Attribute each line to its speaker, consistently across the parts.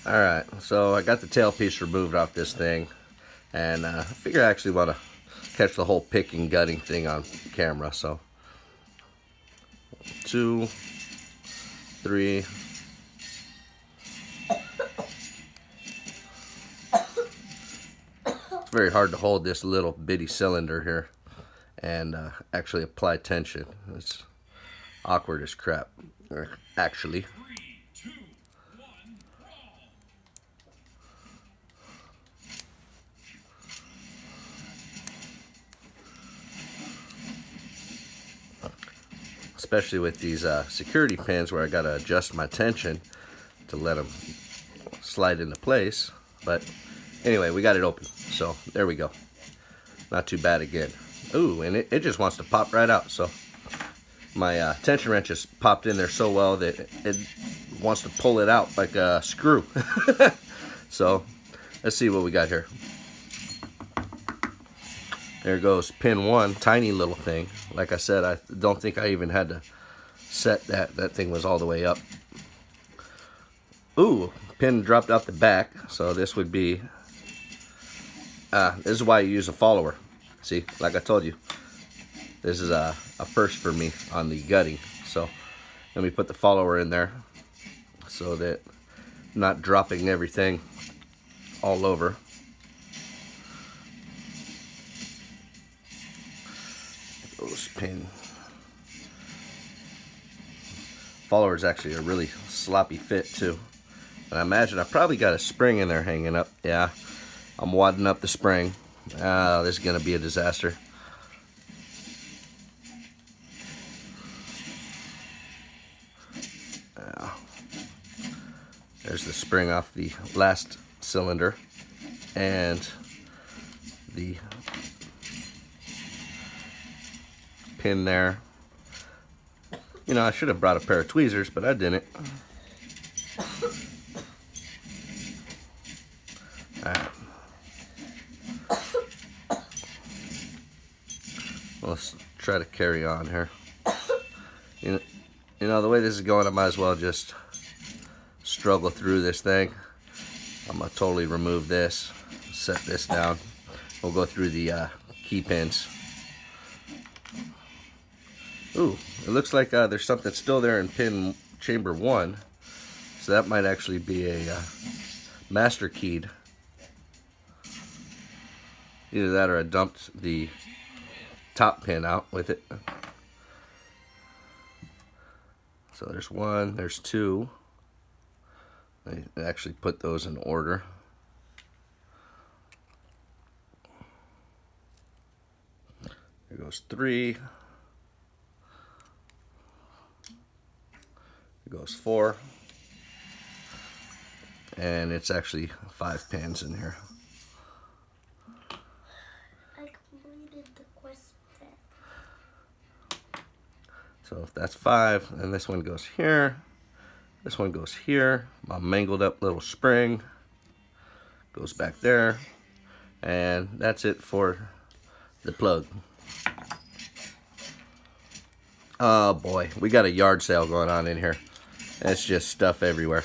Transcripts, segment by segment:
Speaker 1: Alright, so I got the tailpiece removed off this thing, and I figure I actually want to catch the whole picking, gutting thing on camera. So 2, 3. It's very hard to hold this little bitty cylinder here and actually apply tension. It's awkward as crap, actually. Especially with these security pins where I gotta adjust my tension to let them slide into place. But anyway, we got it open, so there we go. Not too bad again. Ooh, and it just wants to pop right out. So my tension wrench has popped in there so well that it wants to pull it out like a screw. So let's see what we got here. There goes pin 1, tiny little thing. Like I said, I don't think I even had to set that. That thing was all the way up. Ooh, pin dropped out the back. So this would be, this is why you use a follower. See, like I told you, this is a first for me on the gutting. So let me put the follower in there so that I'm not dropping everything all over. Those pin follower is actually a really sloppy fit too, and I imagine I probably got a spring in there hanging up. Yeah, I'm wadding up the spring. This is gonna be a disaster. There's the spring off the last cylinder, and the pin there. You know, I should have brought a pair of tweezers, but I didn't. Alright. Let's try to carry on here. You know, the way this is going, I might as well just struggle through this thing. I'm going to totally remove this, set this down. We'll go through the key pins. Ooh, it looks like there's something still there in pin chamber 1. So that might actually be a master keyed. Either that or I dumped the top pin out with it. So there's 1, there's 2. I actually put those in order. There goes 3. There goes 4. And it's actually 5 pins in here.
Speaker 2: I completed the quest there.
Speaker 1: So if that's 5, and this one goes here. This one goes here. My mangled up little spring goes back there. And that's it for the plug. Oh boy, we got a yard sale going on in here. It's just stuff everywhere.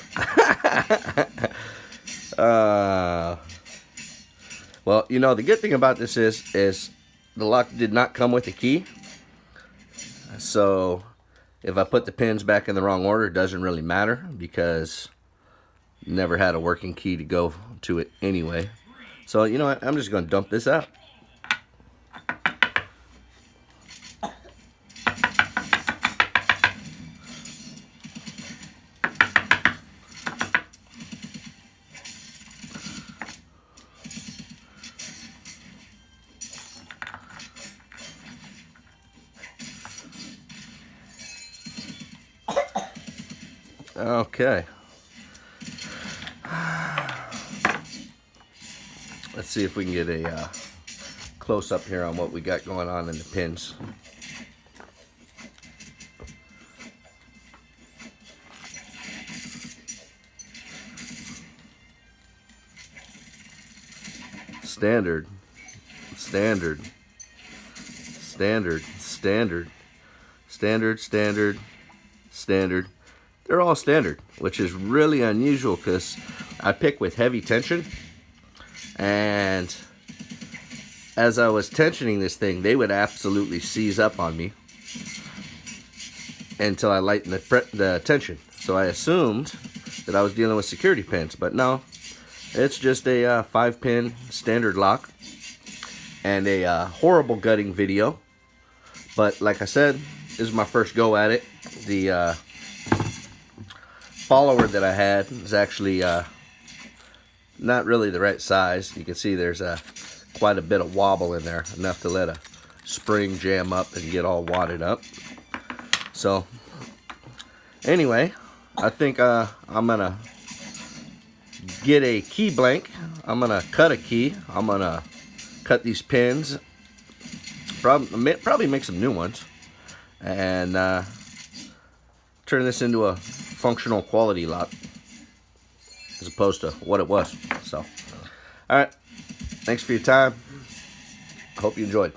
Speaker 1: Well, you know, the good thing about this is the lock did not come with a key. So if I put the pins back in the wrong order, it doesn't really matter because never had a working key to go to it anyway. So you know what, I'm just going to dump this out. Okay. Let's see if we can get a close-up here on what we got going on in the pins. Standard, standard, standard, standard, standard, standard, standard. They're all standard, which is really unusual because I pick with heavy tension, and as I was tensioning this thing, they would absolutely seize up on me until I lightened the tension. So I assumed that I was dealing with security pins, but no, it's just a 5-pin standard lock and a horrible gutting video. But like I said, this is my first go at it. The follower that I had is actually not really the right size. You can see there's quite a bit of wobble in there, enough to let a spring jam up and get all wadded up. So anyway, I think I'm gonna get a key blank. I'm gonna cut a key. I'm gonna cut these pins, probably make some new ones, and turn this into a functional quality lock as opposed to what it was. So, all right, thanks for your time. I hope you enjoyed.